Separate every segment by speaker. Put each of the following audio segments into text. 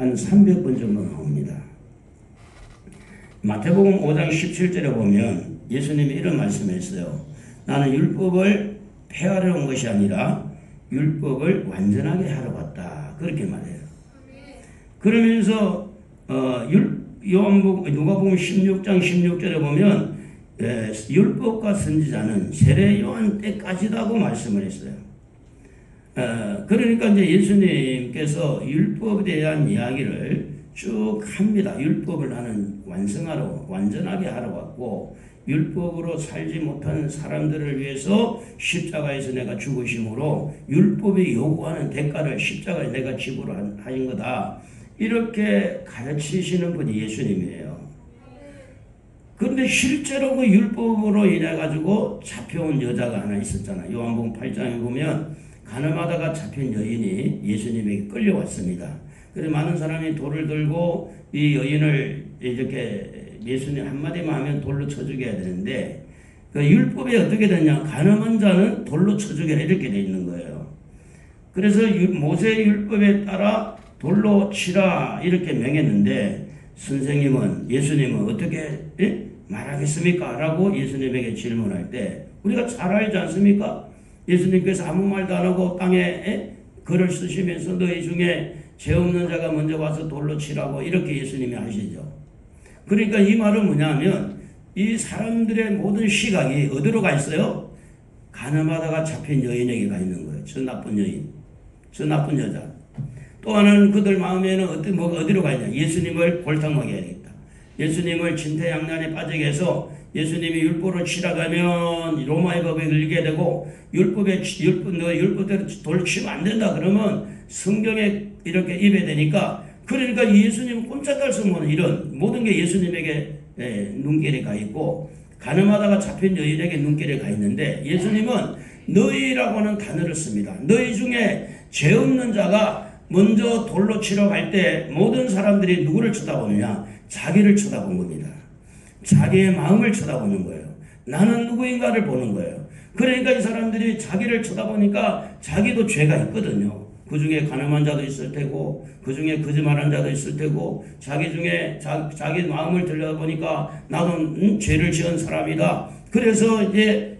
Speaker 1: 한 300번 정도 나옵니다. 마태복음 5장 17절에 보면 예수님이 이런 말씀을 했어요. 나는 율법을 폐하려 온 것이 아니라 율법을 완전하게 하러 왔다. 그렇게 말해요. 그러면서 누가복음 16장 16절에 보면 율법과 선지자는 세례 요한 때까지도 하고 말씀을 했어요. 그러니까 이제 예수님께서 율법에 대한 이야기를 쭉 합니다. 율법을 나는 완전하게 하러 왔고 율법으로 살지 못하는 사람들을 위해서 십자가에서 내가 죽으심으로 율법이 요구하는 대가를 십자가에 내가 지불 하신 거다. 이렇게 가르치시는 분이 예수님이에요. 그런데 실제로 그 율법으로 인해 가지고 잡혀온 여자가 하나 있었잖아요. 요한복음 8장에 보면 가늠하다가 잡힌 여인이 예수님에게 끌려왔습니다. 그래서 많은 사람이 돌을 들고 이 여인을 이렇게 예수님 한마디만 하면 돌로 쳐 죽여야 되는데 그 율법에 어떻게 되냐, 가늠한 자는 돌로 쳐 죽여라 이렇게 돼 있는 거예요. 그래서 모세 율법에 따라 돌로 치라 이렇게 명했는데 예수님은 어떻게 말하겠습니까? 라고 예수님에게 질문할 때 우리가 잘 알지 않습니까? 예수님께서 아무 말도 안 하고 땅에 글을 쓰시면서 너희 중에 죄 없는 자가 먼저 와서 돌로 치라고 이렇게 예수님이 하시죠. 그러니까 이 말은 뭐냐면 이 사람들의 모든 시각이 어디로 가 있어요? 가늠하다가 잡힌 여인에게 가 있는 거예요. 저 나쁜 여인, 저 나쁜 여자. 또 하나는 그들 마음에는 어디로 가 있냐? 예수님을 골탕 먹여야겠다. 예수님을 진퇴양난에 빠지게 해서 예수님이 율법을 치라가면 로마의 법에 걸리게 되고 너 율법대로 돌 치면 안 된다 그러면 성경에 이렇게 입에 되니까 그러니까 예수님은 꼼짝할 수 없는 이런 모든 게 예수님에게 눈길에 가 있고 가늠하다가 잡힌 여인에게 눈길에 가 있는데 예수님은 너희라고 하는 단어를 씁니다. 너희 중에 죄 없는 자가 먼저 돌로 치러 갈 때 모든 사람들이 누구를 쳐다보느냐? 자기를 쳐다본 겁니다. 자기의 마음을 쳐다보는 거예요. 나는 누구인가를 보는 거예요. 그러니까 이 사람들이 자기를 쳐다보니까 자기도 죄가 있거든요. 그 중에 가늠한 자도 있을 테고 그 중에 거짓말한 자도 있을 테고 자기 중에 자기 마음을 들여다보니까 나도 죄를 지은 사람이다. 그래서 이제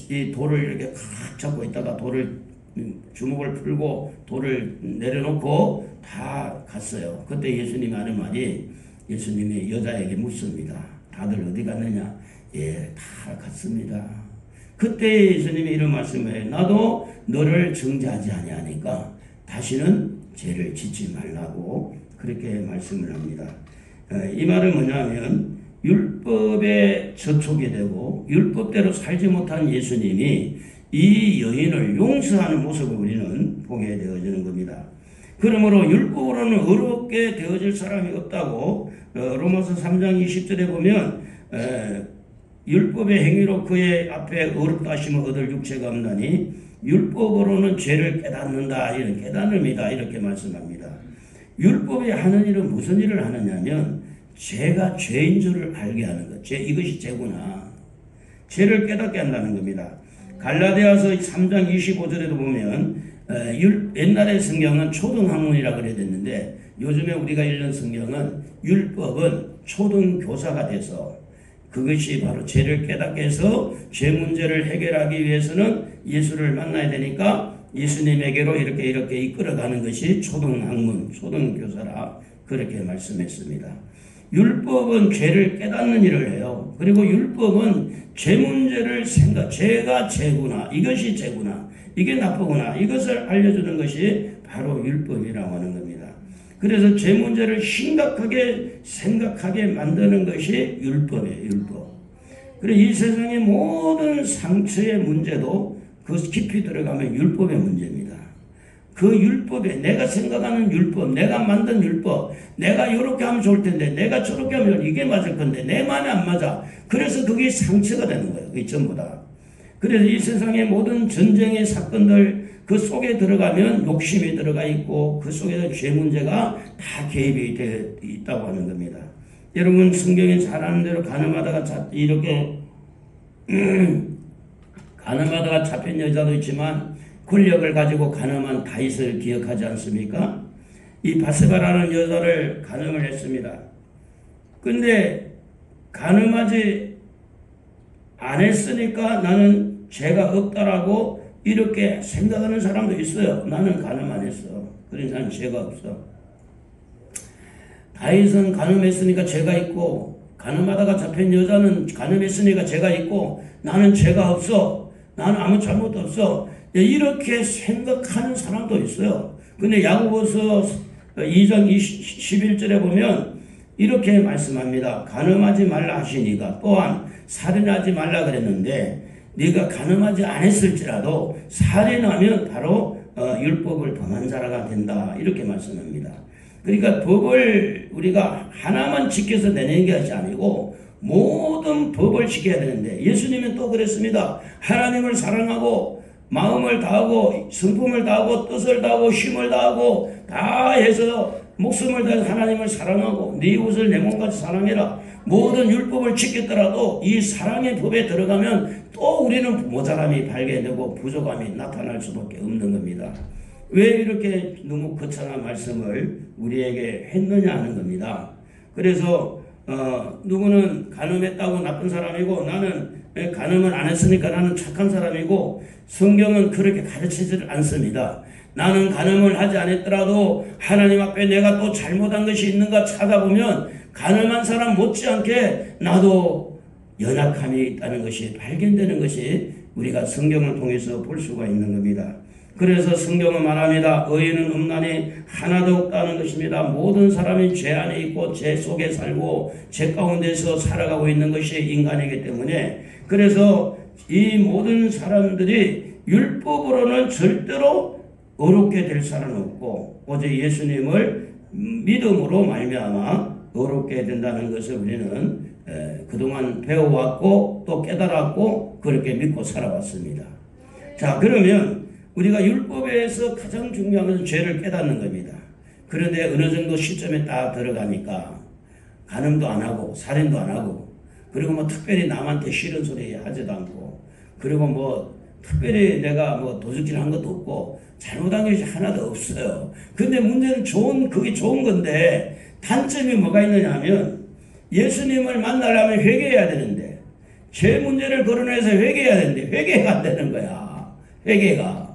Speaker 1: 이 돌을 이렇게 칵 잡고 있다가 주먹을 풀고 돌을 내려놓고 다 갔어요. 그때 예수님이 하는 말이 예수님이 여자에게 묻습니다. 다들 어디 갔느냐? 다 갔습니다. 그때 예수님이 이런 말씀을 해요. 나도 너를 정죄하지 아니하니까 다시는 죄를 짓지 말라고 그렇게 말씀을 합니다. 이 말은 뭐냐면 율법에 저촉이 되고 율법대로 살지 못한 예수님이 이 여인을 용서하는 모습을 우리는 보게 되어지는 겁니다. 그러므로 율법으로는 의롭게 되어질 사람이 없다고 로마서 3장 20절에 보면 율법의 행위로 그의 앞에 의롭다 하심을 얻을 육체가 없나니 율법으로는 죄를 깨닫는다. 이런 깨닫음이다. 이렇게 말씀합니다. 율법이 하는 일은 무슨 일을 하느냐면 죄가 죄인 줄을 알게 하는 것. 이것이 죄구나. 죄를 깨닫게 한다는 겁니다. 갈라디아서 3장 25절에도 보면 옛날의 성경은 초등학문이라고 그래야 됐는데 요즘에 우리가 읽는 성경은 율법은 초등교사가 돼서 그것이 바로 죄를 깨닫게 해서 죄 문제를 해결하기 위해서는 예수를 만나야 되니까 예수님에게로 이렇게 이끌어가는 것이 초등학문, 초등교사라 그렇게 말씀했습니다. 율법은 죄를 깨닫는 일을 해요. 그리고 율법은 죄 문제를 죄가 죄구나, 이것이 죄구나, 이게 나쁘구나, 이것을 알려주는 것이 바로 율법이라고 하는 겁니다. 그래서 죄 문제를 심각하게 생각하게 만드는 것이 율법이에요. 율법. 그리고 이 세상의 모든 상처의 문제도 그 깊이 들어가면 율법의 문제입니다. 그 율법에 내가 생각하는 율법, 내가 만든 율법, 내가 이렇게 하면 좋을 텐데 내가 저렇게 하면 이게 맞을 건데 내 마음에 안 맞아. 그래서 그게 상처가 되는 거예요. 그게 전부 다. 그래서 이 세상의 모든 전쟁의 사건들 그 속에 들어가면 욕심이 들어가 있고 그 속에서 죄 문제가 다 개입이 되어 있다고 하는 겁니다. 여러분 성경에 잘 아는 대로 가늠하다가 이렇게 가늠하다가 잡힌 여자도 있지만 권력을 가지고 가늠한 다윗을 기억하지 않습니까? 이 바세바라는 여자를 간음을 했습니다. 근데 간음하지 안 했으니까 나는 죄가 없다라고 이렇게 생각하는 사람도 있어요. 나는 간음 안 했어. 그러니 나는 죄가 없어. 다윗은 간음했으니까 죄가 있고, 간음하다가 잡힌 여자는 간음했으니까 죄가 있고, 나는 죄가 없어. 나는 아무 잘못도 없어. 이렇게 생각하는 사람도 있어요. 근데 야고보서 2장 11절에 보면 이렇게 말씀합니다. 간음하지 말라 하시니까, 또한 살인하지 말라 그랬는데 네가 간음하지 않았을지라도 살인하면 바로 율법을 범한 자가 된다. 이렇게 말씀합니다. 그러니까 법을 우리가 하나만 지켜서 내는 것이 아니고 모든 법을 지켜야 되는데, 예수님은 또 그랬습니다. 하나님을 사랑하고 마음을 다하고 성품을 다하고 뜻을 다하고 힘을 다하고 다 해서 목숨을 다해서 하나님을 사랑하고 네 이웃을 내 몸같이 사랑해라. 모든 율법을 지켰더라도 이 사랑의 법에 들어가면 또 우리는 모자람이 발견되고 부족함이 나타날 수밖에 없는 겁니다. 왜 이렇게 너무 거창한 말씀을 우리에게 했느냐 하는 겁니다. 그래서 누구는 간음했다고 나쁜 사람이고, 나는 간음을 안 했으니까 나는 착한 사람이고, 성경은 그렇게 가르치지를 않습니다. 나는 간음을 하지 않았더라도 하나님 앞에 내가 또 잘못한 것이 있는가 찾아보면 간음한 사람 못지않게 나도 연약함이 있다는 것이 발견되는 것이 우리가 성경을 통해서 볼 수가 있는 겁니다. 그래서 성경은 말합니다. 의인은 없나니 하나도 없다는 것입니다. 모든 사람이 죄 안에 있고 죄 속에 살고 죄 가운데서 살아가고 있는 것이 인간이기 때문에, 그래서 이 모든 사람들이 율법으로는 절대로 어렵게 될 사람은 없고, 오직 예수님을 믿음으로 말미암아 어렵게 된다는 것을 우리는 그동안 배워왔고 또 깨달았고 그렇게 믿고 살아왔습니다. 자, 그러면 우리가 율법에서 가장 중요한 것은 죄를 깨닫는 겁니다. 그런데 어느 정도 시점에 딱 들어가니까 간음도 안 하고 살인도 안 하고, 그리고 뭐 특별히 남한테 싫은 소리 하지도 않고, 그리고 뭐 특별히 내가 뭐 도둑질 한 것도 없고 잘못한 것이 하나도 없어요. 근데 문제는 그게 좋은 건데 단점이 뭐가 있느냐 하면, 예수님을 만나려면 회개해야 되는데 죄 문제를 거론해서 회개해야 되는데 회개가 안 되는 거야. 회개가.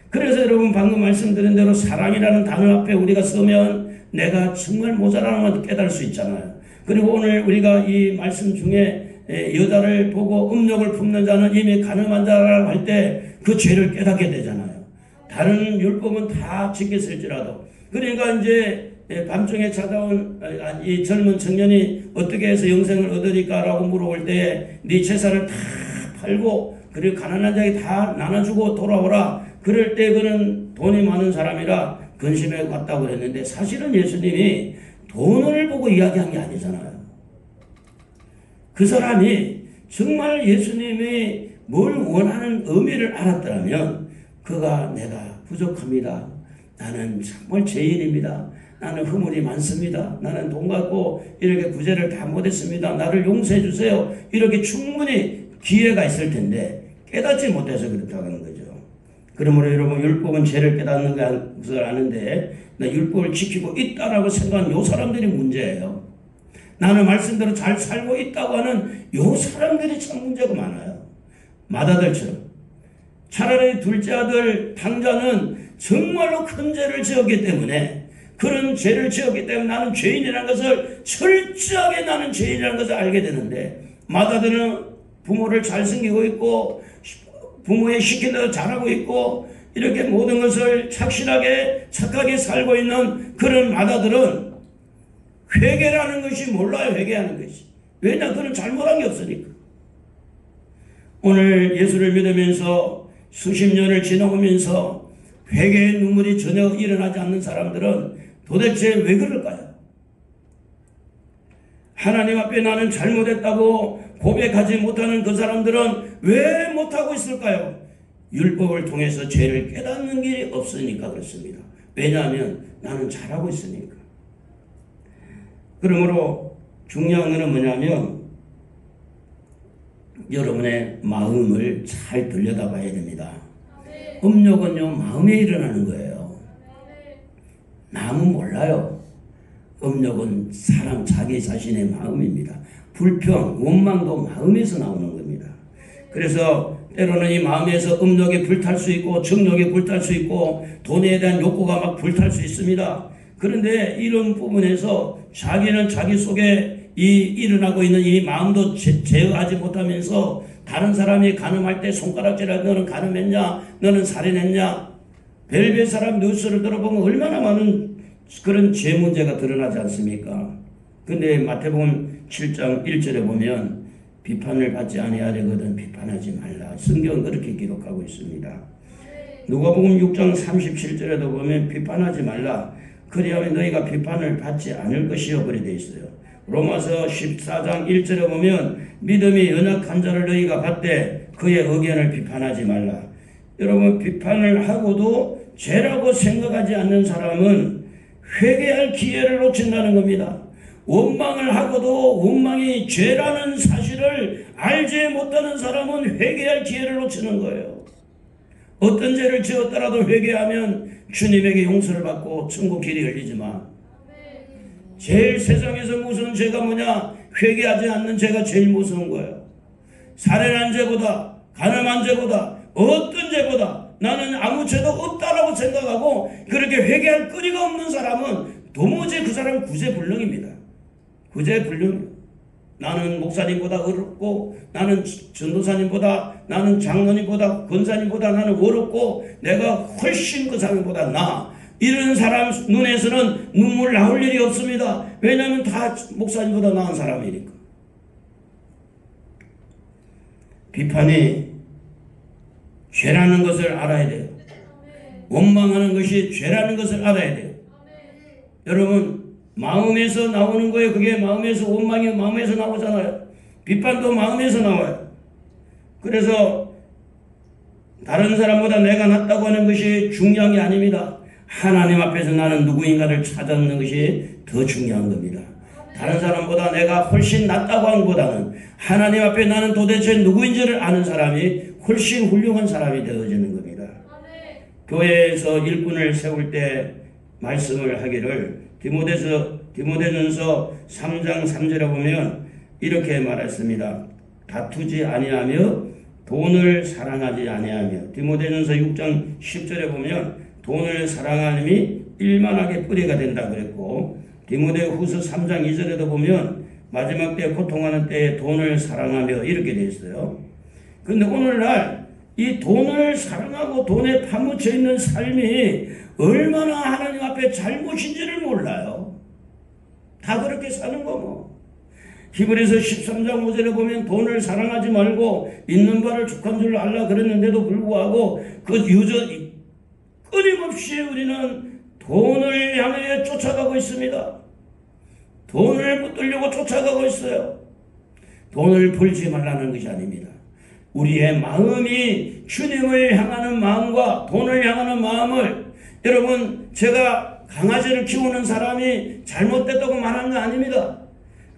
Speaker 1: 그래서 여러분 방금 말씀드린 대로 사랑이라는 단어 앞에 우리가 서면 내가 정말 모자라는 걸 깨달을 수 있잖아요. 그리고 오늘 우리가 이 말씀 중에 여자를 보고 음욕을 품는 자는 이미 간음한 자라고 할 때 그 죄를 깨닫게 되잖아요. 다른 율법은 다 지켰을지라도. 그러니까 이제 밤중에 찾아온 이 젊은 청년이 어떻게 해서 영생을 얻으리까라고 물어볼 때 네 재산을 다 팔고 그리고 가난한 자에게 다 나눠주고 돌아오라. 그럴 때 그는 돈이 많은 사람이라 근심해 갔다고 그랬는데, 사실은 예수님이 돈을 보고 이야기한 게 아니잖아요. 그 사람이 정말 예수님이 뭘 원하는 의미를 알았더라면, 그가 내가 부족합니다. 나는 정말 죄인입니다. 나는 허물이 많습니다. 나는 돈 갖고 이렇게 구제를 다 못했습니다. 나를 용서해 주세요. 이렇게 충분히 기회가 있을 텐데 깨닫지 못해서 그렇다는 거죠. 그러므로 여러분, 율법은 죄를 깨닫는 것을 아는데 율법을 지키고 있다라고 생각하는 요 사람들이 문제예요. 나는 말씀대로 잘 살고 있다고 하는 요 사람들이 참 문제가 많아요. 맏아들처럼. 차라리 둘째 아들 당자는 정말로 큰 죄를 지었기 때문에, 그런 죄를 지었기 때문에 나는 죄인이라는 것을 철저하게 나는 죄인이라는 것을 알게 되는데, 맏아들은 부모를 잘 섬기고 있고 부모의 시킨 대로 잘하고 있고 이렇게 모든 것을 착실하게 착하게 살고 있는 그런 맏아들은 회개라는 것이 몰라요. 회개하는 것이. 왜냐? 그는 잘못한 게 없으니까. 오늘 예수를 믿으면서 수십 년을 지나오면서 회개의 눈물이 전혀 일어나지 않는 사람들은 도대체 왜 그럴까요? 하나님 앞에 나는 잘못했다고 고백하지 못하는 그 사람들은 왜 못하고 있을까요? 율법을 통해서 죄를 깨닫는 길이 없으니까 그렇습니다. 왜냐하면 나는 잘하고 있으니까. 그러므로 중요한 것은 뭐냐면 여러분의 마음을 잘 들여다봐야 됩니다. 음욕은요, 마음에 일어나는 거예요. 남은 몰라요. 음욕은 사람 자기 자신의 마음입니다. 불평, 원망도 마음에서 나오는 겁니다. 그래서 때로는 이 마음에서 음욕에 불탈 수 있고 정욕에 불탈 수 있고 돈에 대한 욕구가 막 불탈 수 있습니다. 그런데 이런 부분에서 자기는 자기 속에 일어나고 있는 이 마음도 제어하지 못하면서 다른 사람이 간음할 때 손가락질하고 너는 간음했냐? 너는 살인했냐? 별별 사람 뉴스를 들어보면 얼마나 많은 그런 죄 문제가 드러나지 않습니까? 근데 마태복음 7장 1절에 보면 비판을 받지 아니하야 되거든 비판하지 말라. 성경은 그렇게 기록하고 있습니다. 누가복음 6장 37절에도 보면 비판하지 말라. 그리하면 너희가 비판을 받지 않을 것이요 그래 되어 있어요. 로마서 14장 1절에 보면 믿음이 연약한 자를 너희가 받되 그의 의견을 비판하지 말라. 여러분 비판을 하고도 죄라고 생각하지 않는 사람은 회개할 기회를 놓친다는 겁니다. 원망을 하고도 원망이 죄라는 사실을 알지 못하는 사람은 회개할 기회를 놓치는 거예요. 어떤 죄를 지었더라도 회개하면 주님에게 용서를 받고 천국 길이 열리지만 제일 세상에서 무서운 죄가 뭐냐? 회개하지 않는 죄가 제일 무서운 거예요. 살인한 죄보다 간음한 죄보다 어떤 죄보다 나는 아무 죄도 없다라고 생각하고 그렇게 회개할 거리가 없는 사람은 도무지 그 사람은 구제불능입니다. 구제불능. 나는 목사님보다 어렵고 나는 전도사님보다 나는 장로님보다 권사님보다 나는 어렵고 내가 훨씬 그 사람보다 나아. 이런 사람 눈에서는 눈물 나올 일이 없습니다. 왜냐하면 다 목사님보다 나은 사람이니까. 비판이 죄라는 것을 알아야 돼요. 원망하는 것이 죄라는 것을 알아야 돼요. 여러분 마음에서 나오는 거예요. 그게 마음에서 원망이 마음에서 나오잖아요. 비판도 마음에서 나와요. 그래서 다른 사람보다 내가 낫다고 하는 것이 중요한 게 아닙니다. 하나님 앞에서 나는 누구인가를 찾아내는 것이 더 중요한 겁니다. 다른 사람보다 내가 훨씬 낫다고 하는 것보다는 하나님 앞에 나는 도대체 누구인지를 아는 사람이 훨씬 훌륭한 사람이 되어지는 겁니다. 교회에서 일꾼을 세울 때 말씀을 하기를 디모데전서 3장 3절에 보면 이렇게 말했습니다. 다투지 아니하며 돈을 사랑하지 아니하며. 디모데전서 6장 10절에 보면 돈을 사랑하님이 일만하게 뿌리가 된다 그랬고, 디모데후서 3장 2절에도 보면 마지막 때 고통하는 때에 돈을 사랑하며 이렇게 되어 있어요. 그런데 오늘날 이 돈을 사랑하고 돈에 파묻혀 있는 삶이 얼마나 하나님 앞에 잘못인지를 몰라요. 다 그렇게 사는 거 뭐. 히브리서 13장 5절에 보면 돈을 사랑하지 말고 있는 바를 족한 줄로 알라 그랬는데도 불구하고 끊임없이 우리는 돈을 향해 쫓아가고 있습니다. 돈을 붙들려고 쫓아가고 있어요. 돈을 벌지 말라는 것이 아닙니다. 우리의 마음이 주님을 향하는 마음과 돈을 향하는 마음을, 여러분 제가 강아지를 키우는 사람이 잘못됐다고 말하는 거 아닙니다.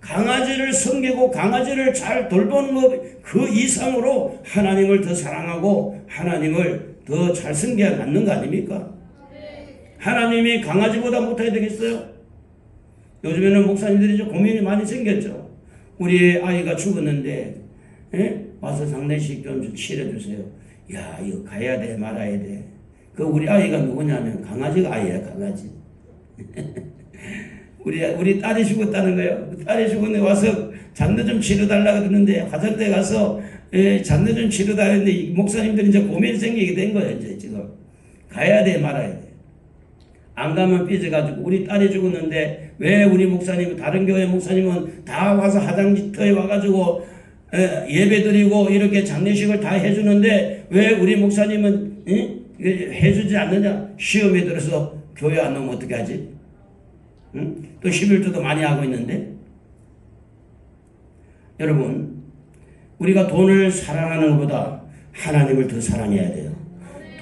Speaker 1: 강아지를 섬기고 강아지를 잘 돌보는 것 그 이상으로 하나님을 더 사랑하고 하나님을 더 잘 섬겨야 맞는 거 아닙니까? 하나님이 강아지보다 못해야 되겠어요? 요즘에는 목사님들이 좀 고민이 많이 생겼죠. 우리 아이가 죽었는데 와서 장례식 좀 치러주세요. 야, 이거 가야 돼 말아야 돼. 그 우리 아이가 누구냐면 강아지가 아이야, 강아지. 우리 딸이 죽었다는 거예요. 딸이 죽었는데 와서 잔도 좀 치러달라고 그러는데 화장대 가서 잔도 좀 치러달라는데 목사님들이 이제 고민이 생기게 된 거예요. 이제 지금 가야 돼 말아야 돼. 안 가면 삐져가지고 우리 딸이 죽었는데 왜 우리 목사님 다른 교회 목사님은 다 와서 화장터에 와가지고 예배드리고 이렇게 장례식을 다 해주는데 왜 우리 목사님은 해주지 않느냐? 시험에 들어서 교회 안 오면 어떻게 하지? 또 11조도 많이 하고 있는데. 여러분 우리가 돈을 사랑하는 것보다 하나님을 더 사랑해야 돼요.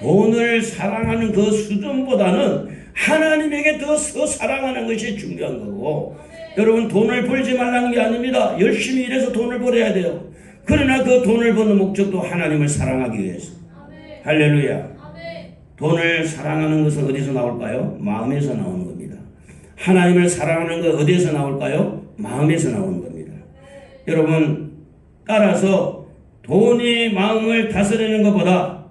Speaker 1: 돈을 사랑하는 그 수준보다는 하나님에게 더 사랑하는 것이 중요한 거고, 여러분 돈을 벌지 말라는 게 아닙니다. 열심히 일해서 돈을 벌어야 돼요. 그러나 그 돈을 버는 목적도 하나님을 사랑하기 위해서. 할렐루야. 돈을 사랑하는 것은 어디서 나올까요? 마음에서 나오는 겁니다. 하나님을 사랑하는 것 어디에서 나올까요? 마음에서 나오는 겁니다. 여러분, 따라서 돈이 마음을 다스리는 것보다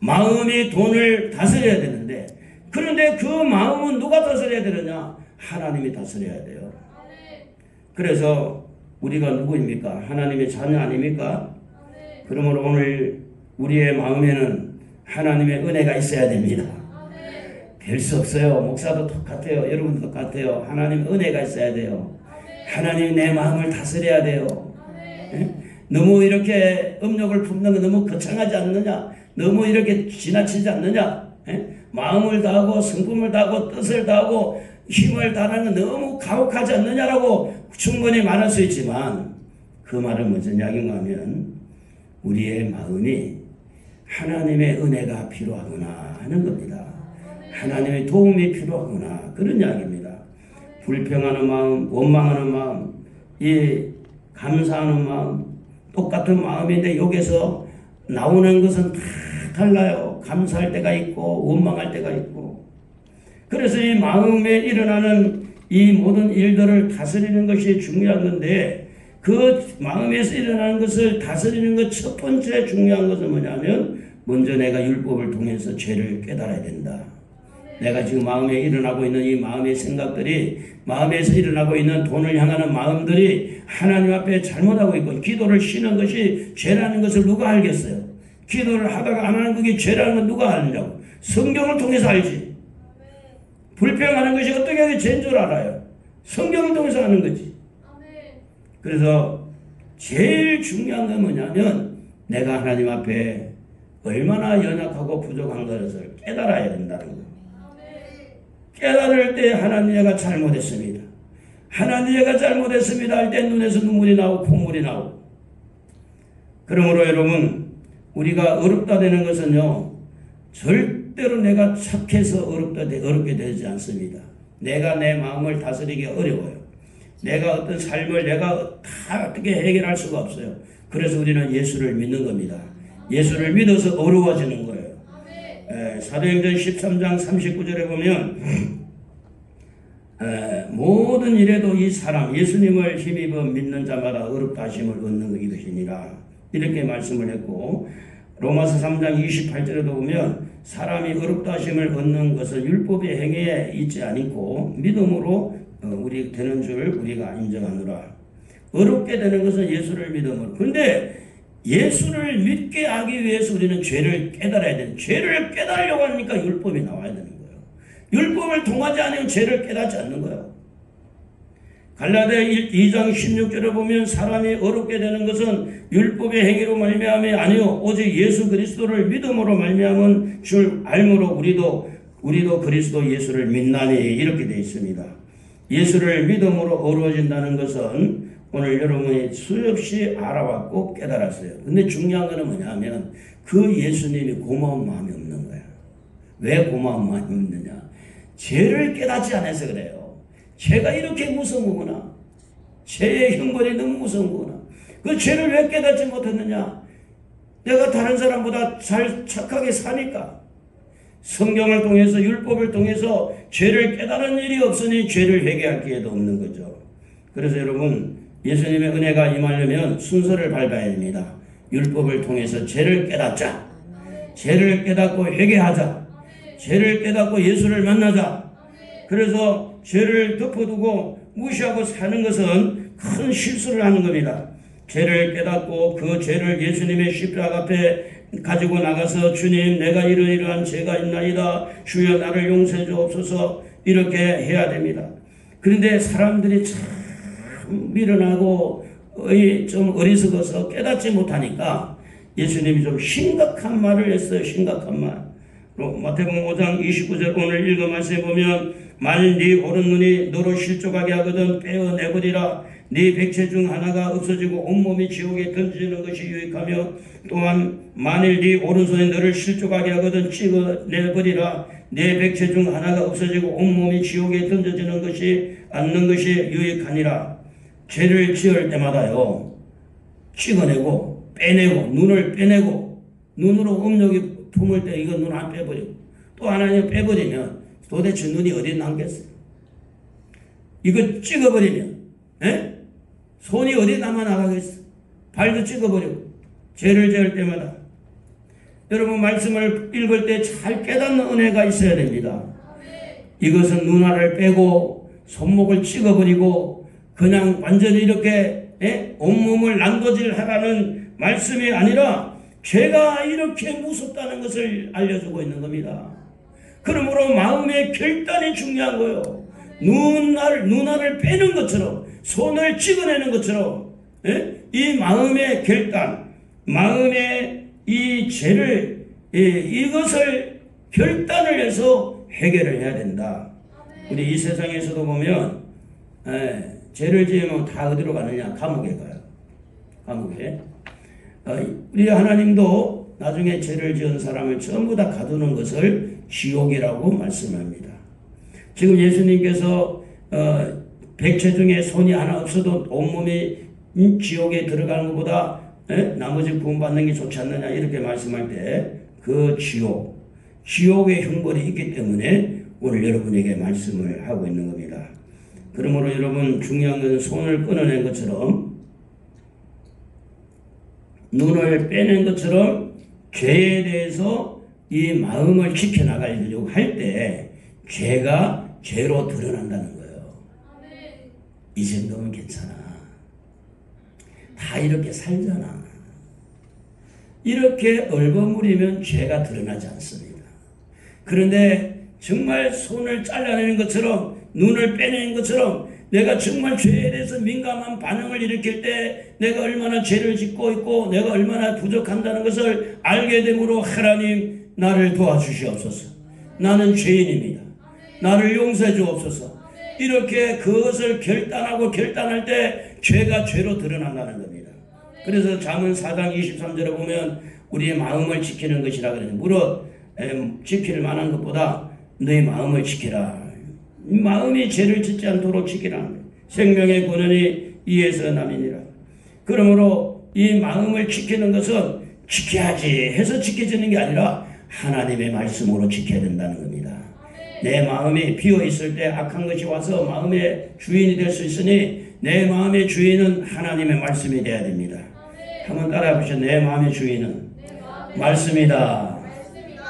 Speaker 1: 마음이 돈을 다스려야 되는데, 그런데 그 마음은 누가 다스려야 되느냐? 하나님이 다스려야 돼요. 그래서 우리가 누구입니까? 하나님의 자녀 아닙니까? 그러므로 오늘 우리의 마음에는 하나님의 은혜가 있어야 됩니다. 별 수 없어요. 목사도 똑같아요. 여러분도 똑같아요. 하나님의 은혜가 있어야 돼요. 하나님이 내 마음을 다스려야 돼요. 너무 이렇게 음욕을 품는 거 너무 거창하지 않느냐? 너무 이렇게 지나치지 않느냐? 마음을 다하고 성품을 다하고 뜻을 다하고 힘을 다하는 건 너무 가혹하지 않느냐라고 충분히 말할 수 있지만, 그 말은 무슨 이야기인가 하면 우리의 마음이 하나님의 은혜가 필요하구나 하는 겁니다. 하나님의 도움이 필요하구나, 그런 이야기입니다. 불평하는 마음, 원망하는 마음, 이 감사하는 마음, 똑같은 마음인데 여기서 나오는 것은 다 달라요. 감사할 때가 있고 원망할 때가 있고. 그래서 이 마음에 일어나는 이 모든 일들을 다스리는 것이 중요한 건데, 그 마음에서 일어나는 것을 다스리는 것 첫 번째 중요한 것은 뭐냐면, 먼저 내가 율법을 통해서 죄를 깨달아야 된다. 내가 지금 마음에 일어나고 있는 이 마음의 생각들이, 마음에서 일어나고 있는 돈을 향하는 마음들이 하나님 앞에 잘못하고 있고, 기도를 쉬는 것이 죄라는 것을 누가 알겠어요? 기도를 하다가 안 하는 그게 죄라는 건 누가 아느냐고? 성경을 통해서 알지. 불평하는 것이 어떻게 하게 죄인 줄 알아요? 성경을 통해서 아는 거지. 그래서 제일 중요한 건 뭐냐면, 내가 하나님 앞에 얼마나 연약하고 부족한 것을 깨달아야 된다는 거예요. 깨달을 때 하나님 내가 잘못했습니다. 하나님 내가 잘못했습니다 할 때 눈에서 눈물이 나오고 콧물이 나오고. 그러므로 여러분, 우리가 어렵다 되는 것은요, 절대로 내가 착해서 어렵게 되지 않습니다. 내가 내 마음을 다스리기 어려워요. 내가 어떤 삶을 내가 다 어떻게 해결할 수가 없어요. 그래서 우리는 예수를 믿는 겁니다. 예수를 믿어서 어려워지는 거예요. 사도행전 13장 39절에 보면 모든 일에도 이 사람 예수님을 힘입어 믿는 자마다 어렵다 하심을 얻는 이것이니라, 이렇게 말씀을 했고, 로마서 3장 28절에도 보면 사람이 어렵다 하심을 얻는 것은 율법의 행위에 있지 않고 믿음으로 우리 되는 줄 우리가 인정하노라. 어렵게 되는 것은 예수를 믿음으로. 그런데 예수를 믿게 하기 위해서 우리는 죄를 깨달아야 되는, 죄를 깨달으려고 하니까 율법이 나와야 되는 거예요. 율법을 통하지 않으면 죄를 깨닫지 않는 거예요. 갈라디아 2장 16절에 보면 사람이 어렵게 되는 것은 율법의 행위로 말미암이 아니요 오직 예수 그리스도를 믿음으로 말미암은 줄 알므로 우리도 그리스도 예수를 믿나니, 이렇게 되어 있습니다. 예수를 믿음으로 어려워진다는 것은 오늘 여러분이 수없이 알아왔고 깨달았어요. 근데 중요한 것은 뭐냐면 그 예수님이 고마운 마음이 없는 거야. 왜 고마운 마음이 없느냐? 죄를 깨닫지 않아서 그래요. 죄가 이렇게 무서운 거구나. 죄의 형벌이 너무 무서운 거구나. 그 죄를 왜 깨닫지 못했느냐? 내가 다른 사람보다 잘 착하게 사니까. 성경을 통해서 율법을 통해서 죄를 깨달은 일이 없으니 죄를 회개할 기회도 없는 거죠. 그래서 여러분, 예수님의 은혜가 임하려면 순서를 밟아야 됩니다. 율법을 통해서 죄를 깨닫자. 죄를 깨닫고 회개하자. 죄를 깨닫고 예수를 만나자. 그래서 죄를 덮어두고 무시하고 사는 것은 큰 실수를 하는 겁니다. 죄를 깨닫고 그 죄를 예수님의 십자가 앞에 가지고 나가서 주님, 내가 이러이러한 죄가 있나이다. 주여 나를 용서해 주옵소서. 이렇게 해야 됩니다. 그런데 사람들이 참 미련하고 좀 어리석어서 깨닫지 못하니까 예수님이 좀 심각한 말을 했어요. 심각한 말. 마태복음 5장 29절 오늘 읽은 말씀에 보면, 만일 네 오른눈이 너로 실족하게 하거든 빼어내버리라. 네 백체 중 하나가 없어지고 온몸이 지옥에 던지는 것이 유익하며, 또한 만일 네 오른손이 너를 실족하게 하거든 찍어내버리라. 네 백체 중 하나가 없어지고 온몸이 지옥에 던져지는 것이 않는 것이 유익하니라. 죄를 지을 때마다요, 찍어내고 빼내고 눈을 빼내고, 눈으로 음욕이 품을 때 이거 눈 안 빼버리고, 또 하나는 빼버리면 도대체 눈이 어디 남겠어요? 이거 찍어버리면 손이 어디 남아나가겠어. 발도 찍어버리고 죄를 지을 때마다. 여러분 말씀을 읽을 때 잘 깨닫는 은혜가 있어야 됩니다. 이것은 눈알을 빼고 손목을 찍어버리고 그냥 완전히 이렇게 온몸을 난도질하라는 말씀이 아니라 죄가 이렇게 무섭다는 것을 알려주고 있는 겁니다. 그러므로 마음의 결단이 중요한 거예요. 눈알을 빼는 것처럼 손을 찍어내는 것처럼 이 마음의 결단, 마음의 이 죄를 이것을 결단을 해서 해결을 해야 된다. 우리 이 세상에서도 보면 죄를 지으면 다 어디로 가느냐? 감옥에 가요. 감옥에. 우리 하나님도 나중에 죄를 지은 사람을 전부 다 가두는 것을 지옥이라고 말씀합니다. 지금 예수님께서 백체 중에 손이 하나 없어도 온몸이 지옥에 들어가는 것보다 나머지 구원받는 게 좋지 않느냐 이렇게 말씀할 때 그 지옥의 형벌이 있기 때문에 오늘 여러분에게 말씀을 하고 있는 겁니다. 그러므로 여러분 중요한 것은 손을 끊어낸 것처럼 눈을 빼낸 것처럼 죄에 대해서 이 마음을 지켜나가려고 할 때 죄가 죄로 드러난다는 거예요. 이 정도면 괜찮아. 다 이렇게 살잖아. 이렇게 얼버무리면 죄가 드러나지 않습니다. 그런데 정말 손을 잘라내는 것처럼 눈을 빼내는 것처럼 내가 정말 죄에 대해서 민감한 반응을 일으킬 때 내가 얼마나 죄를 짓고 있고 내가 얼마나 부족한다는 것을 알게 되므로 하나님 나를 도와주시옵소서. 나는 죄인입니다. 나를 용서해 주옵소서. 이렇게 그것을 결단할 때 죄가 죄로 드러난다는 겁니다. 그래서 잠언 4장 23절에 보면 우리의 마음을 지키는 것이라 그래요. 무릇 지킬 만한 것보다 너의 마음을 지키라. 마음이 죄를 짓지 않도록 지키라. 생명의 근원이 이에서 남이니라. 그러므로 이 마음을 지키는 것은 지켜야지 해서 지켜지는 게 아니라 하나님의 말씀으로 지켜야 된다는 겁니다. 내 마음이 비어있을 때 악한 것이 와서 마음의 주인이 될 수 있으니 내 마음의 주인은 하나님의 말씀이 되어야 됩니다. 한번 따라해 보시죠. 내 마음의 주인은 말씀이다.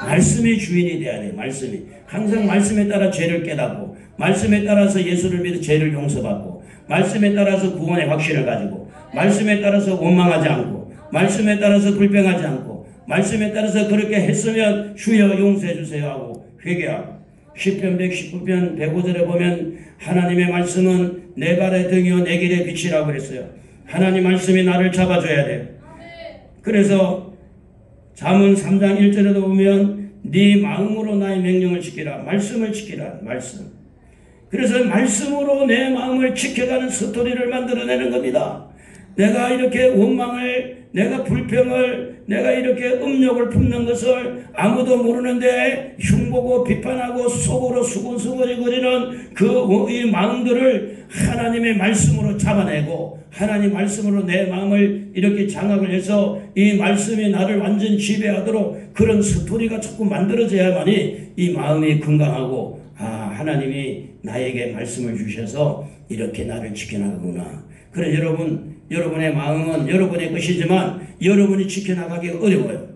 Speaker 1: 말씀이 주인이 되어야 돼요. 말씀이. 항상 말씀에 따라 죄를 깨닫고 말씀에 따라서 예수를 믿어 죄를 용서받고 말씀에 따라서 구원의 확신을 가지고 말씀에 따라서 원망하지 않고 말씀에 따라서 불평하지 않고 말씀에 따라서 그렇게 했으면 주여 용서해 주세요 하고 회개하고 시편 119편 105절에 보면 하나님의 말씀은 내 발의 등이요 내 길의 빛이라고 그랬어요. 하나님 말씀이 나를 잡아줘야 돼요. 그래서 잠언 3장 1절에도 보면 네 마음으로 나의 명령을 지키라. 말씀을 지키라. 말씀. 그래서 말씀으로 내 마음을 지켜가는 스토리를 만들어내는 겁니다. 내가 이렇게 원망을, 내가 불평을, 내가 이렇게 음욕을 품는 것을 아무도 모르는데 흉보고 비판하고 속으로 수근수근거리는 이 마음들을 하나님의 말씀으로 잡아내고 하나님 말씀으로 내 마음을 이렇게 장악을 해서 이 말씀이 나를 완전히 지배하도록 그런 스토리가 자꾸 만들어져야만이 이 마음이 건강하고 하나님이 나에게 말씀을 주셔서 이렇게 나를 지켜나가구나. 그래 여러분의 마음은 여러분의 것이지만 여러분이 지켜나가기가 어려워요.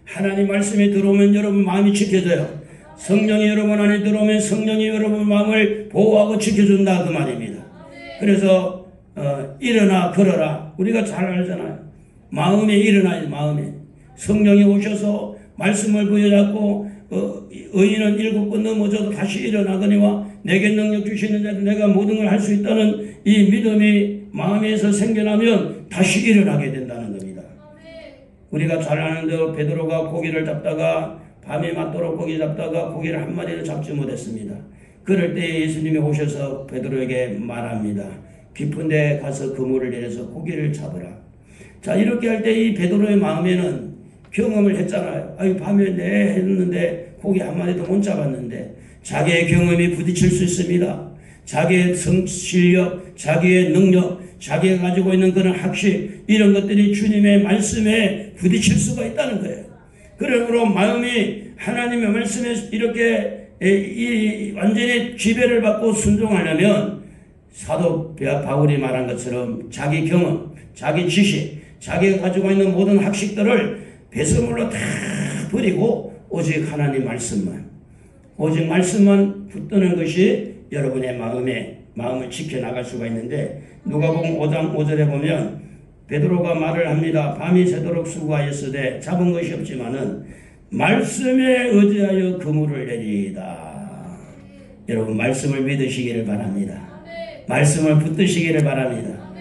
Speaker 1: 하나님 말씀이 들어오면 여러분 마음이 지켜져요. 성령이 여러분 안에 들어오면 성령이 여러분 마음을 보호하고 지켜준다 그 말입니다. 그래서 일어나 걸어라. 우리가 잘 알잖아요. 마음에 일어나요. 마음에. 성령이 오셔서 말씀을 부여잡고 의인은 7번 넘어져도 다시 일어나거니와 내게 능력 주시는 자도 내가 모든 걸 할 수 있다는 이 믿음이 마음에서 생겨나면 다시 일어나게 된다는 겁니다. 우리가 잘 아는 대로 베드로가 고기를 잡다가 밤이 맞도록 고기 잡다가 고기를 한 마리를 잡지 못했습니다. 그럴 때 예수님이 오셔서 베드로에게 말합니다. 깊은 데 가서 그물을 내려서 고기를 잡으라. 자, 이렇게 할 때 이 베드로의 마음에는 경험을 했잖아요. 밤에 했는데 고기 한 마리도 못 잡았는데 자기의 경험이 부딪힐 수 있습니다. 자기의 실력, 자기의 능력, 자기가 가지고 있는 그런 학식 이런 것들이 주님의 말씀에 부딪힐 수가 있다는 거예요. 그러므로 마음이 하나님의 말씀에 이렇게 완전히 지배를 받고 순종하려면 사도 바울이 말한 것처럼 자기 경험, 자기 지식, 자기가 가지고 있는 모든 학식들을 배설물로 다 버리고 오직 하나님 말씀만, 오직 말씀만 붙드는 것이 여러분의 마음을 지켜나갈 수가 있는데, 누가복음 5장 5절에 보면 베드로가 말을 합니다. 밤이 새도록 수고하였으되 잡은 것이 없지만은 말씀에 의지하여 그물을 내리이다. 여러분, 말씀을 믿으시기를 바랍니다. 말씀을 붙드시기를 바랍니다.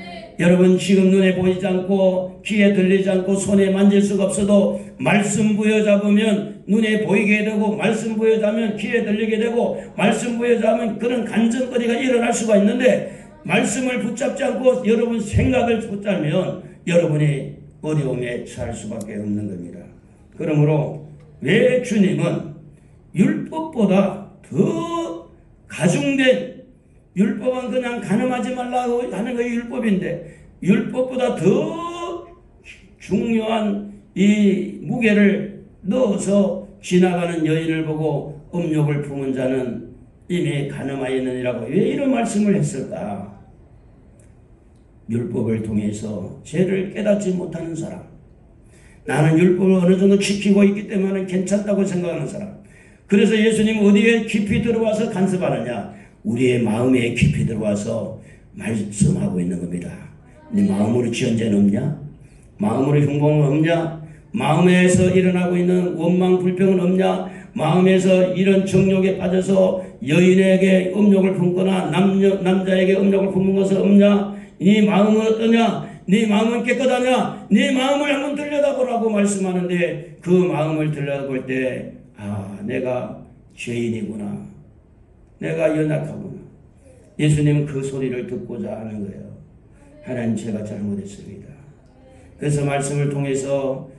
Speaker 1: 여러분, 지금 눈에 보이지 않고 귀에 들리지 않고 손에 만질 수가 없어도 말씀 부여잡으면 눈에 보이게 되고, 말씀 부여잡으면 귀에 들리게 되고, 말씀 부여잡으면 그런 간증거리가 일어날 수가 있는데, 말씀을 붙잡지 않고 여러분 생각을 붙잡으면 여러분이 어려움에 처할 수밖에 없는 겁니다. 그러므로 왜 주님은 율법보다 더 가중된, 율법은 그냥 간음하지 말라고 하는 것이 율법인데, 율법보다 더 중요한 이 무게를 넣어서 지나가는 여인을 보고 음욕을 품은 자는 이미 간음하였느니라고 왜 이런 말씀을 했을까? 율법을 통해서 죄를 깨닫지 못하는 사람, 나는 율법을 어느 정도 지키고 있기 때문에 괜찮다고 생각하는 사람, 그래서 예수님 어디에 깊이 들어와서 간섭하느냐? 우리의 마음에 깊이 들어와서 말씀하고 있는 겁니다. 네 마음으로 지은 죄는 없냐? 마음으로 흉보는 없냐? 마음에서 일어나고 있는 원망 불평은 없냐? 마음에서 이런 정욕에 빠져서 여인에게 음욕을 품거나 남자에게 음욕을 품은 것은 없냐? 네 마음은 어떠냐? 네 마음은 깨끗하냐? 네 마음을 한번 들여다보라고 말씀하는데, 그 마음을 들여다볼 때 내가 죄인이구나, 내가 연약하구나. 예수님은 그 소리를 듣고자 하는 거예요. 하나님, 제가 잘못했습니다. 그래서 말씀을 통해서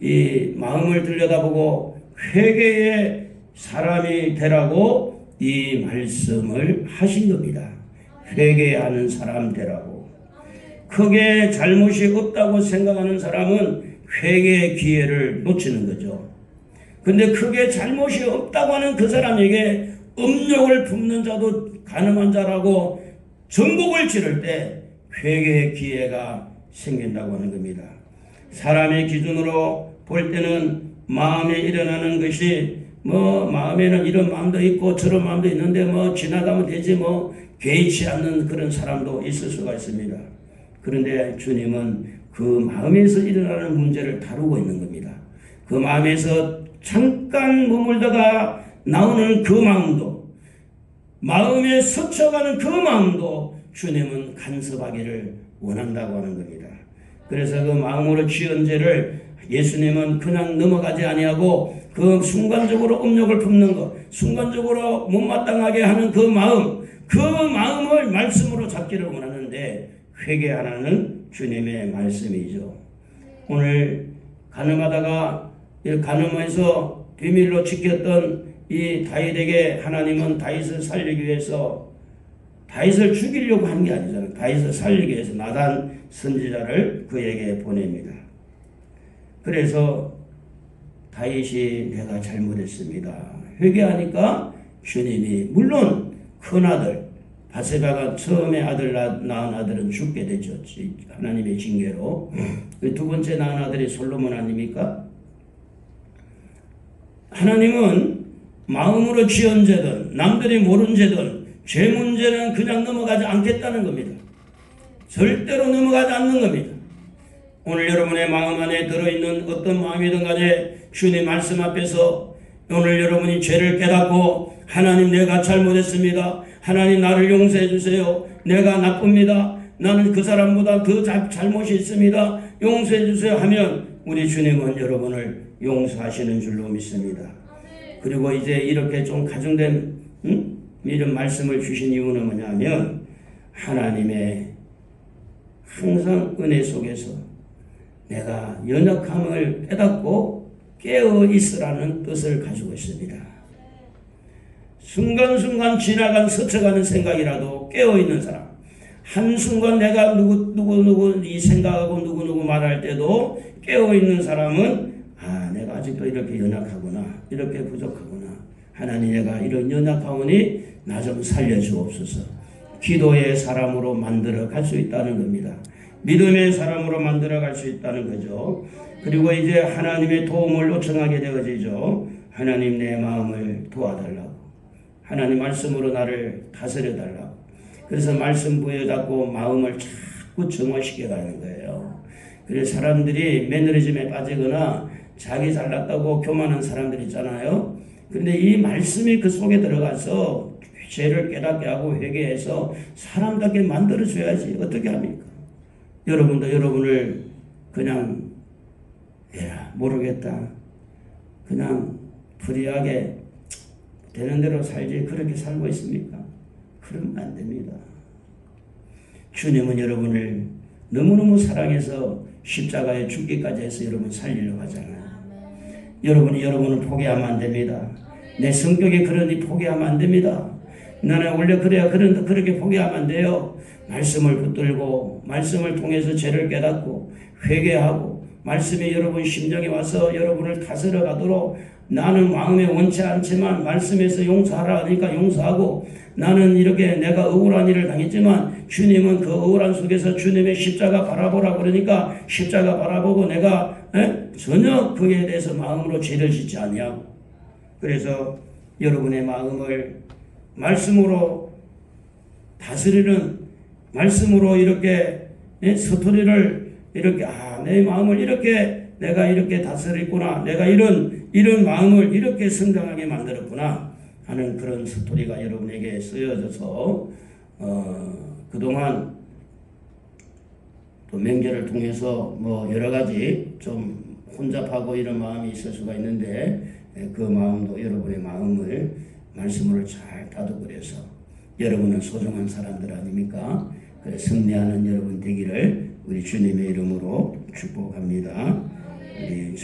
Speaker 1: 이 마음을 들여다보고 회개의 사람이 되라고 이 말씀을 하신 겁니다. 회개하는 사람 되라고. 크게 잘못이 없다고 생각하는 사람은 회개의 기회를 놓치는 거죠. 근데 크게 잘못이 없다고 하는 그 사람에게 음욕을 품는 자도 가늠한 자라고 전곡을 지를 때 회개의 기회가 생긴다고 하는 겁니다. 사람의 기준으로 볼 때는 마음에 일어나는 것이 마음에는 이런 마음도 있고 저런 마음도 있는데 지나가면 되지 개의치 않는 그런 사람도 있을 수가 있습니다. 그런데 주님은 그 마음에서 일어나는 문제를 다루고 있는 겁니다. 그 마음에서 잠깐 머물다가 나오는 그 마음도, 마음에 스쳐가는 그 마음도 주님은 간섭하기를 원한다고 하는 겁니다. 그래서 그 마음으로 지은 죄를 예수님은 그냥 넘어가지 아니하고 그 순간적으로 음욕을 품는 것, 순간적으로 못마땅하게 하는 그 마음을 말씀으로 잡기를 원하는데, 회개하라는 주님의 말씀이죠. 오늘 간음하다가 간음해서 비밀로 지켰던 이 다윗에게 하나님은 다윗을 살리기 위해서, 다윗을 죽이려고 한 게 아니잖아요. 다윗을 살리기 위해서 나단 선지자를 그에게 보냅니다. 그래서 다윗이 내가 잘못했습니다. 회개하니까 주님이, 물론 큰아들 바세바가 처음에 아들 낳은 아들은 죽게 되죠. 하나님의 징계로. 두 번째 낳은 아들이 솔로몬 아닙니까? 하나님은 마음으로 지은 죄든 남들이 모른 죄든 죄 문제는 그냥 넘어가지 않겠다는 겁니다. 절대로 넘어가지 않는 겁니다. 오늘 여러분의 마음 안에 들어있는 어떤 마음이든 간에 주님 말씀 앞에서 오늘 여러분이 죄를 깨닫고, 하나님 내가 잘못했습니다. 하나님 나를 용서해 주세요. 내가 나쁩니다. 나는 그 사람보다 더 잘못이 있습니다. 용서해 주세요 하면 우리 주님은 여러분을 용서하시는 줄로 믿습니다. 그리고 이제 이렇게 좀 가중된 이런 말씀을 주신 이유는 뭐냐면, 하나님의 항상 은혜 속에서 내가 연약함을 깨닫고 깨어 있으라는 뜻을 가지고 있습니다. 순간순간 지나간 스쳐가는 생각이라도 깨어있는 사람, 한순간 내가 누구 이 생각하고 누구 말할 때도 깨어있는 사람은 내가 아직도 이렇게 연약하구나, 이렇게 부족하구나, 하나님 내가 이런 연약하오니 나 좀 살려주옵소서, 기도의 사람으로 만들어 갈 수 있다는 겁니다. 믿음의 사람으로 만들어 갈 수 있다는 거죠. 그리고 이제 하나님의 도움을 요청하게 되어지죠. 하나님 내 마음을 도와달라고. 하나님 말씀으로 나를 다스려 달라고. 그래서 말씀 부여잡고 마음을 자꾸 정화시켜 가는 거예요. 그래서 사람들이 매너리즘에 빠지거나 자기 잘났다고 교만한 사람들 있잖아요. 근데 이 말씀이 그 속에 들어가서 죄를 깨닫게 하고 회개해서 사람답게 만들어줘야지. 어떻게 합니까? 여러분도 여러분을 그냥 모르겠다. 그냥 불의하게 되는 대로 살지 그렇게 살고 있습니까? 그러면 안 됩니다. 주님은 여러분을 너무너무 사랑해서 십자가에 죽기까지 해서 여러분 살리려고 하잖아요. 여러분이 여러분을 포기하면 안 됩니다. 내 성격이 그러니 포기하면 안 됩니다. 나는 원래 그래야 그렇게 포기하면 안 돼요. 말씀을 붙들고 말씀을 통해서 죄를 깨닫고 회개하고 말씀이 여러분 심정에 와서 여러분을 다스려 가도록 나는 마음에 원치 않지만 말씀에서 용서하라 하니까 용서하고 나는 이렇게 내가 억울한 일을 당했지만 주님은 그 억울한 속에서 주님의 십자가 바라보라 그러니까 십자가 바라보고 내가 전혀 그에 대해서 마음으로 죄를 짓지 아니하고 그래서 여러분의 마음을 말씀으로 다스리는 말씀으로 이렇게 스토리를 이렇게 내 마음을 이렇게 내가 이렇게 다스렸구나 내가 이런 마음을 이렇게 성장하게 만들었구나 하는 그런 스토리가 여러분에게 쓰여져서 그동안 또 명절을 통해서 뭐 여러 가지 좀 혼잡하고 이런 마음이 있을 수가 있는데 그 마음도 여러분의 마음을 말씀으로 잘 다독거려서 여러분은 소중한 사람들 아닙니까? 그래 승리하는 여러분 되기를 우리 주님의 이름으로 축복합니다. 우리